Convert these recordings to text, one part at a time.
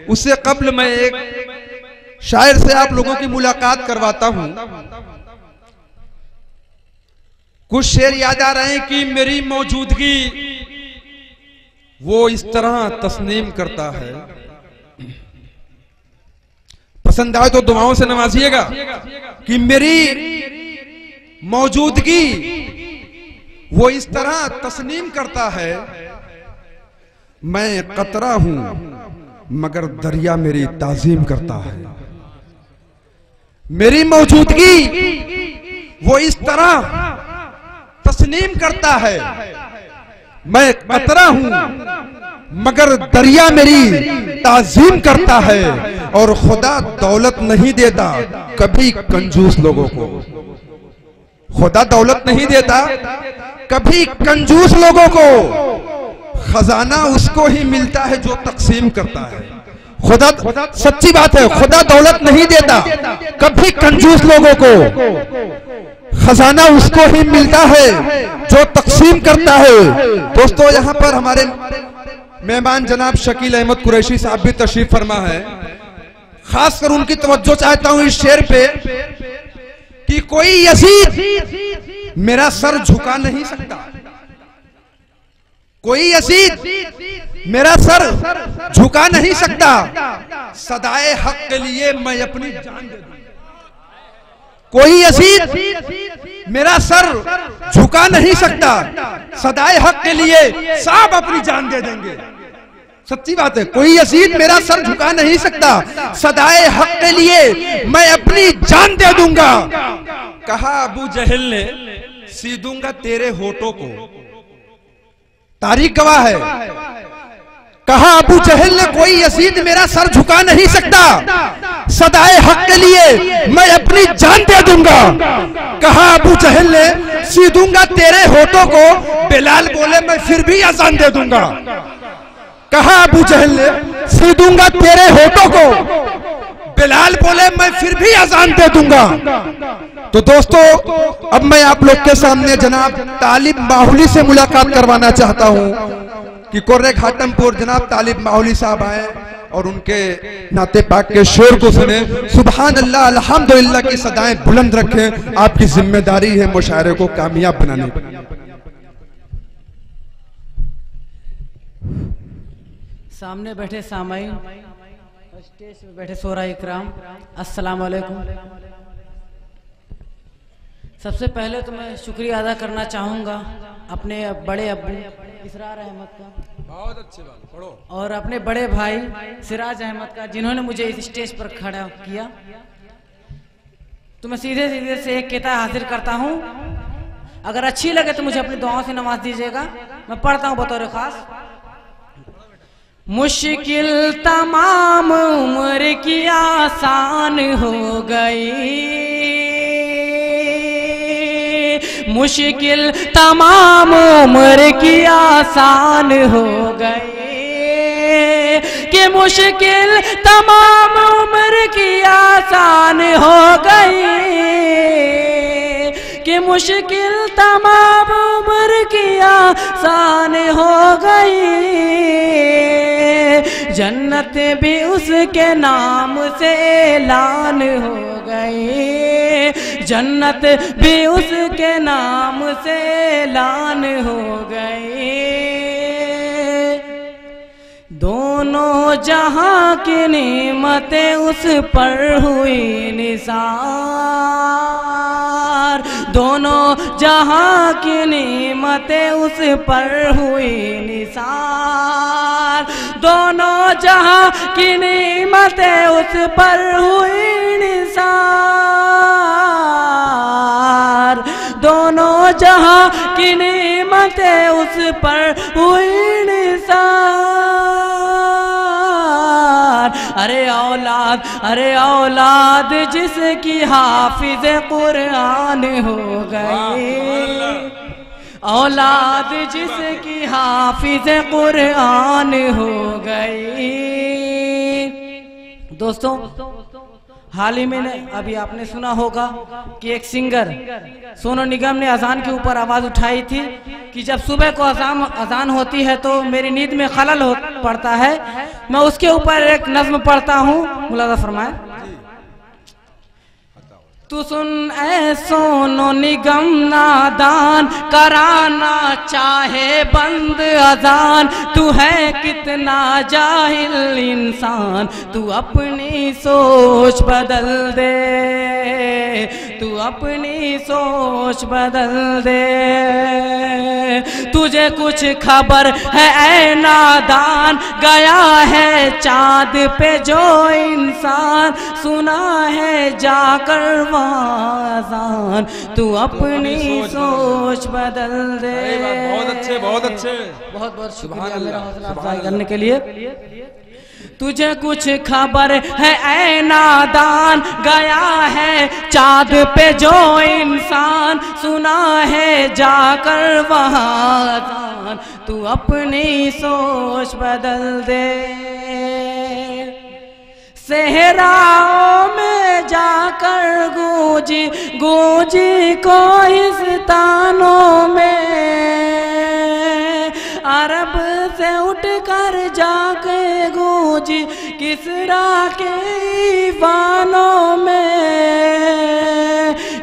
उससे कब्ल मैं एक शायर से आप लोगों की मुलाकात करवाता हूं। कुछ शेर याद आ रहे हैं कि मेरी मौजूदगी वो इस तरह तस्नीम करता है। पसंद आए तो दुआओं से नवाजिएगा कि मेरी मौजूदगी वो इस तरह तस्नीम करता है। मैं कतरा हूं मगर दरिया मेरी ताजीम करता है। मेरी मौजूदगी वो इस तरह तस्नीम करता है। मैं कतरा हूं मगर दरिया मेरी ताजीम करता है। और खुदा दौलत नहीं देता कभी कंजूस लोगों को। खुदा दौलत नहीं देता कभी कंजूस लोगों को। खजाना उसको ही मिलता है जो तकसीम करता है। खुदा, सच्ची बात है, खुदा दौलत नहीं देता कभी कंजूस लोगों को। खजाना उसको ही मिलता है जो तकसीम करता है। दोस्तों, यहाँ पर हमारे मेहमान जनाब शकील अहमद कुरैशी साहब भी तशरीफ फरमा है। खासकर उनकी तवज्जो चाहता हूं इस शेर पे कि कोई यजीद मेरा सर झुका नहीं सकता। कोई यजीद मेरा सर झुका नहीं सकता। सदाए हक के लिए मैं अपनी जान दे दूंगा। कोई यजीद मेरा सर झुका नहीं सकता। सदाए हक के लिए सब अपनी जान दे देंगे। सच्ची बात है, कोई यजीद मेरा सर झुका नहीं सकता। सदाए हक के लिए मैं अपनी जान दे दूंगा। कहा अबू जहल ने, सी दूंगा तेरे होठों को। तारीख गवाह है। कहा अबू जहल ने, कोई यजीद मेरा सर झुका नहीं सकता। सदाए हक के लिए मैं अपनी जान दे दूंगा। कहा अबू जहल ने, सी दूंगा तेरे होठों को। बिलाल बोले मैं फिर भी अजान दे दूंगा। कहा अबू जहल ने, सी दूंगा तेरे होठों को। बिलाल बोले मैं फिर भी अजान दे दूंगा। तो दोस्तों, अब मैं आप लोग के सामने जनाब तालिब माहौली से मुलाकात करवाना चाहता हूं कि कोर्रे घाटमपुर जनाब तालिब माहौली साहब आए और उनके नाते पाक के शेर को सुने। सुभान अल्लाह, अल्हम्दुलिल्लाह की सदाएं बुलंद रखें। आपकी जिम्मेदारी है मुशायरे को कामयाब बनाने की। सामने बैठे सामाईन, स्टेज पे बैठे सोरा इकराम, अस्सलाम वालेकुम। सबसे पहले तो मैं शुक्रिया अदा करना चाहूँगा अपने बड़े अब्बू इसरार अहमद का, बहुत अच्छी बात, पढ़ो, और अपने बड़े भाई सिराज अहमद का, जिन्होंने मुझे इस स्टेज पर खड़ा किया। तो मैं सीधे सीधे से एक किताब हाजिर करता हूँ। अगर अच्छी लगे तो मुझे अपनी दुआओं से नवाज दीजिएगा। मैं पढ़ता हूँ बतौर खास। मुश्किल तमाम उम्र की आसान हो गई। मुश्किल तमाम उम्र की आसान हो गई। कि मुश्किल तमाम उम्र की आसान हो गई। कि मुश्किल तमाम उम्र की आसान हो गई। जन्नत भी उसके नाम से ऐलान हो गई। जन्नत भी उसके नाम से ऐलान हो गई। दोनों जहां की नेमतें उस पर हुई निसार। दोनों जहां की नेमतें उस पर हुई निसार। दोनों जहां की नेमतें उस पर हुई निसार। दोनों जहां की नेमतें उस पर हुई निसार। अरे औलाद जिसकी हाफिज कुरान हो गई। औलाद जिसकी हाफिज कुरान हो गई। दोस्तों, हाल ही में अभी आपने सुना होगा कि एक सिंगर सोनू निगम ने अजान के ऊपर आवाज़ उठाई थी कि जब सुबह को अजान होती है तो मेरी नींद में खलल पड़ता है। मैं उसके ऊपर एक नज्म पढ़ता हूँ, मुलाजा फरमाए। तू सुन ऐ सोनो निगम नादान, कराना चाहे बंद अजान, तू है कितना जाहिल इंसान, तू अपनी सोच बदल दे, तू अपनी सोच बदल दे। तुझे कुछ खबर है ऐ नादान, गया है चाँद पे जो इंसान, सुना है जाकर आजान, तू अपनी सोच बदल दे। बहुत अच्छे, बहुत अच्छे, बहुत बहुत शुक्रिया मेरा हौसला अफजाई करने के लिए। तुझे कुछ खबर है ऐ नादान, गया है चाँद पे जो इंसान, सुना है जाकर वहाँ जान, तू अपनी सोच बदल दे। सहराओं में जाकर गूंजी गूंजी कोहिस्तानों में, अरब से उठकर जाके गूंजी किसरा के ईवानों में।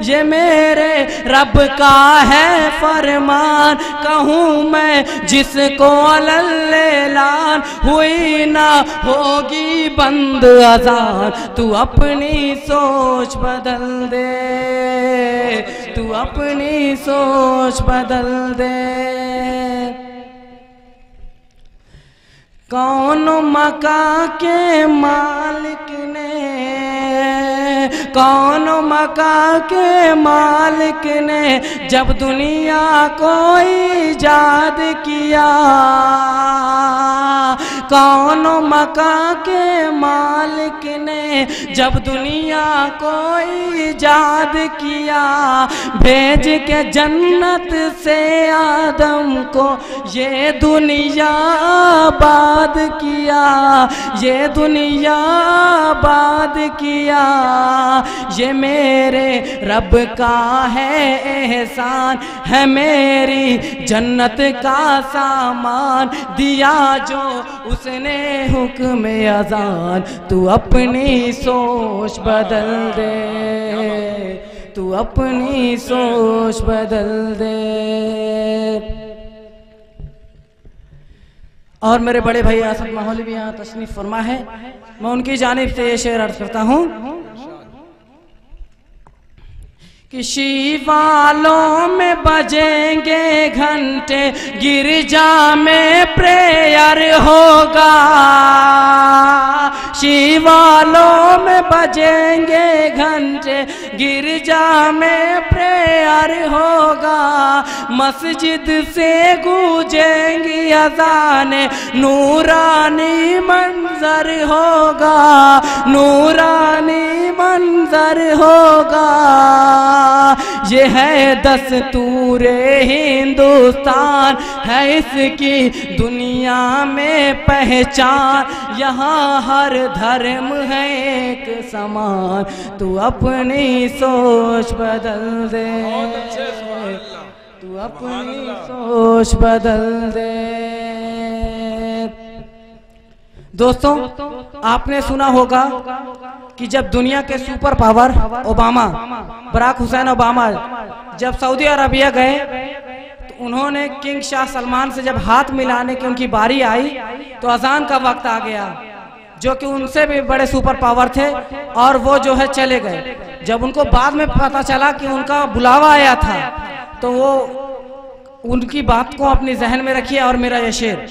ये मेरे रब का है फरमान, कहूँ मैं जिसको अलल्लेलान, हुई ना होगी बंद अजान, तू अपनी सोच बदल दे, तू अपनी सोच बदल दे। कौन मका के मालिक ने, कौन मका के मालिक ने जब दुनिया को ईजाद किया, कौन मका के मालिक ने जब दुनिया को ईजाद किया, भेज के जन्नत से आदम को ये दुनिया आबाद किया, ये दुनिया आबाद किया। ये मेरे रब का है एहसान, है मेरी जन्नत का सामान, दिया जो उसने हुक्म अज़ान, तू अपनी सोच बदल दे, तू अपनी सोच बदल दे। और मेरे बड़े भाई आसफ माहौली भी यहाँ तशरीफ फरमा है, मैं उनकी जानिब से ये शेर अर्ज करता हूँ कि शिवालों में बजेंगे घंटे, गिरजा में प्रेयर होगा, शिवालों में बजेंगे घंटे, गिरजा में प्रेयर होगा, मस्जिद से गूंजेंगी अज़ाने, नूरानी मंजर होगा, नूरानी मंजर होगा। ये है दस्तूरे हिंदुस्तान, है इसकी दुनिया में पहचान, यहाँ हर धर्म है एक समान, तू अपनी सोच बदल दे, तू अपनी सोच बदल दे। दोस्तों, आपने सुना होगा कि जब दुनिया के super power Obama, Barack Hussein Obama जब सऊदी अरबिया गए तो उन्होंने किंग शाह सलमान से जब हाथ मिलाने की उनकी बारी आई तो अजान का वक्त आ गया, जो कि उनसे भी बड़े सुपर पावर थे, और वो जो है चले गए। जब उनको बाद में पता चला कि उनका बुलावा आया था तो वो उनकी बात को अपने जहन में रखिए। और मेरा ये शेर,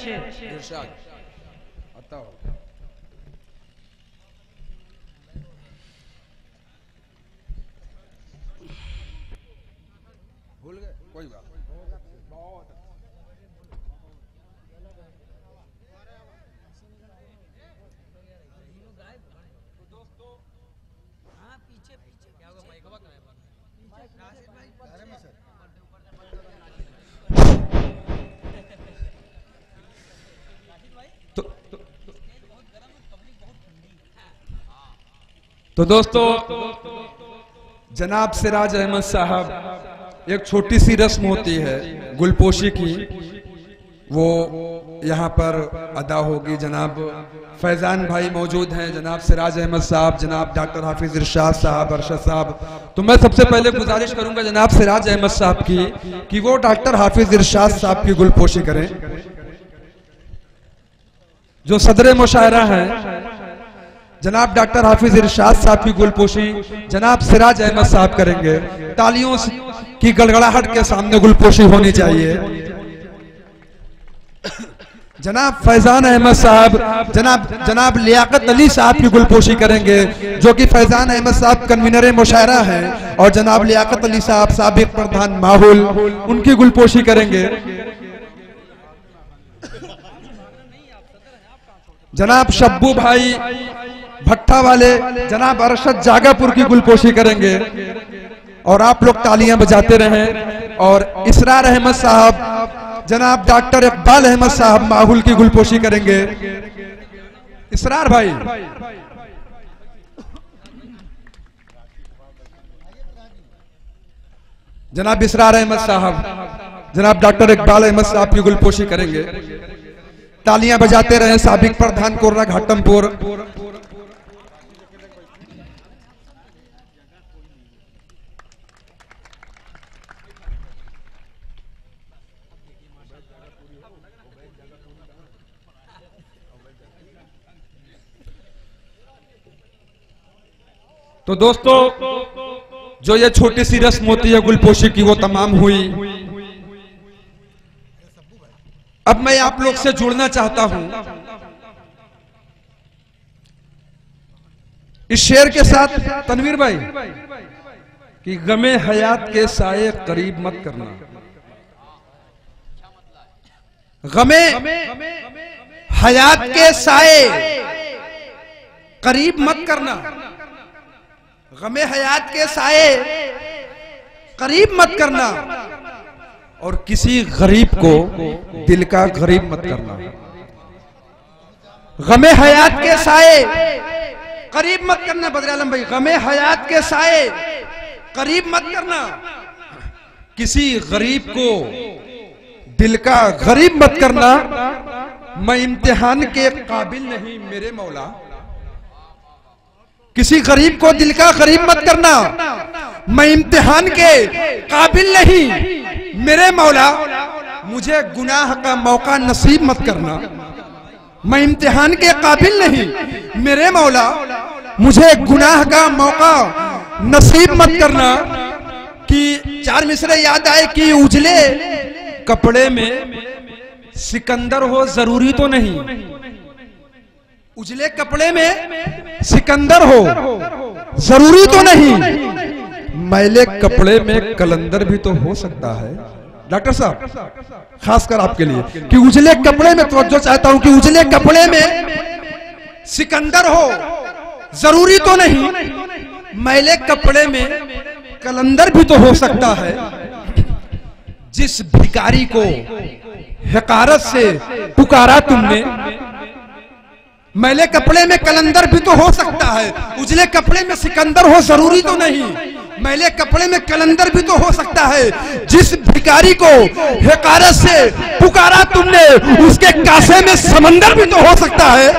तो दोस्तों, जनाब सिराज अहमद साहब, एक छोटी सी रस्म होती है गुलपोशी की, वो यहाँ पर अदा होगी। जनाब फैजान भाई मौजूद हैं, जनाब सिराज अहमद साहब, जनाब डॉक्टर हाफिज इरशाद साहब, अरशद साहब। तो मैं सबसे पहले गुजारिश करूंगा जनाब सिराज अहमद साहब की कि वो डॉक्टर हाफिज इरशाद साहब की गुलपोशी करें, जो सदर मुशायरा हैं। जनाब डॉक्टर हाफिज इरशाद साहब की गुलपोशी जनाब सिराज अहमद साहब करेंगे। तालियों की गड़गड़ाहट के सामने गुलपोशी होनी चाहिए। जनाब फैजान अहमद साहब, जनाब लियाकत अली साहब की गुलपोशी करेंगे, जो कि फैजान अहमद साहब कन्वीनर मुशायरा हैं, और जनाब लियाकत अली साहब साबिक प्रधान माहौल, उनकी गुलपोशी करेंगे। जनाब शब्बू भाई भट्टा वाले जनाब अरशद जागापुर की गुलपोशी करेंगे, और आप लोग तालियां बजाते रहें। और इसरार अहमद साहब, जनाब डॉक्टर इकबाल अहमद साहब माहौल की गुलपोशी करेंगे। इसरार भाई, जनाब इसरार अहमद साहब, जनाब डॉक्टर इकबाल अहमद साहब की गुलपोशी करेंगे। तालियां बजाते रहें। साबिक प्रधान कोर्रा घाटमपुर, तो दोस्तों जो ये छोटी सी रस्म होती है गुलपोशी की, वो तमाम हुई। अब मैं आप लोग से जुड़ना चाहता हूं इस शेर के साथ, तनवीर भाई, कि गमे हयात के साए करीब मत करना। गमे हयात के साए करीब मत करना। गमे हयात के साए करीब मत करना, और किसी गरीब को दिल का गरीब मत करना। गमे हयात के साए करीब मत करना। बदर आलम भाई, गमे हयात के साए करीब मत करना, किसी गरीब को दिल का गरीब मत करना। मैं इम्तिहान के काबिल नहीं मेरे मौला। किसी गरीब को दिल का गरीब मत करना। मैं इम्तिहान के काबिल नहीं मेरे मौला। मुझे गुनाह का मौका नसीब मत करना। मैं इम्तिहान के काबिल नहीं मेरे मौला। मुझे गुनाह का मौका नसीब मत करना। कि चार मिसरे याद आए कि उजले कपड़े में सिकंदर हो जरूरी तो नहीं। उजले कपड़े में सिकंदर हो जरूरी तो नहीं। मैले कपड़े में कलंदर भी तो हो सकता है। डॉक्टर साहब, खासकर आपके लिए, कि उजले कपड़े में, तवज्जो चाहता हूं कि उजले कपड़े में सिकंदर हो जरूरी तो नहीं। मैले कपड़े में कलंदर भी तो हो सकता है। जिस भिखारी को हकारत से पुकारा तुमने, मैले कपड़े में कलंदर भी तो हो सकता है। उजले कपड़े में सिकंदर हो जरूरी तो नहीं। मैले कपड़े में कलंदर भी तो हो सकता है। जिस भिखारी को हकारत से पुकारा तुमने, उसके कासे में समंदर भी तो हो सकता है।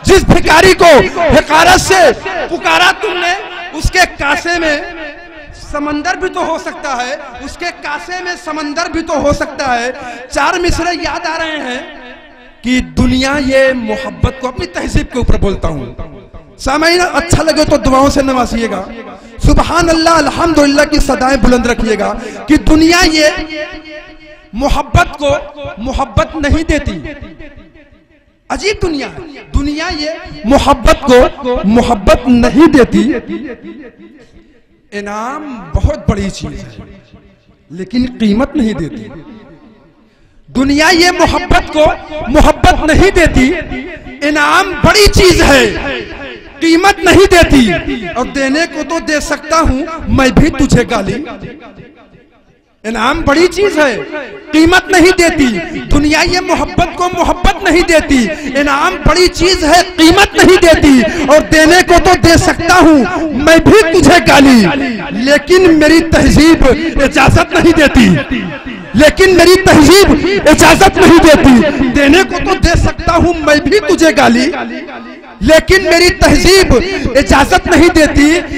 जिस भिखारी को हकारत से पुकारा तुमने, उसके कासे में समंदर भी तो हो सकता है। उसके कासे में समंदर भी तो हो सकता है। चार मिसरे याद आ रहे हैं कि दुनिया ये मोहब्बत को, अपनी तहजीब के ऊपर बोलता हूं। सामाईन, अच्छा लगे तो दुआओं से नवाजिएगा। सुभान अल्लाह अल्हम्दुलिल्लाह की सदाएं बुलंद रखिएगा। कि दुनिया ये मोहब्बत को मोहब्बत नहीं देती। अजीब दुनिया है। दुनिया ये मोहब्बत को मोहब्बत नहीं देती। इनाम बहुत बड़ी चीज है, लेकिन कीमत नहीं देती। दुनिया ये मोहब्बत को मोहब्बत नहीं देती। इनाम बड़ी चीज है, कीमत नहीं देती। और देने को तो दे सकता हूं मैं भी तुझे गाली। इनाम बड़ी चीज है, कीमत नहीं देती। दुनिया ये मोहब्बत को मोहब्बत नहीं देती। इनाम बड़ी चीज है, कीमत नहीं देती। और देने को तो दे सकता हूं मैं भी तुझे गाली, लेकिन मेरी तहजीब इजाजत नहीं देती। लेकिन मेरी तहजीब इजाजत नहीं देती। देने को तो दे सकता हूं मैं भी तुझे गाली, लेकिन मेरी तहजीब इजाजत नहीं देती।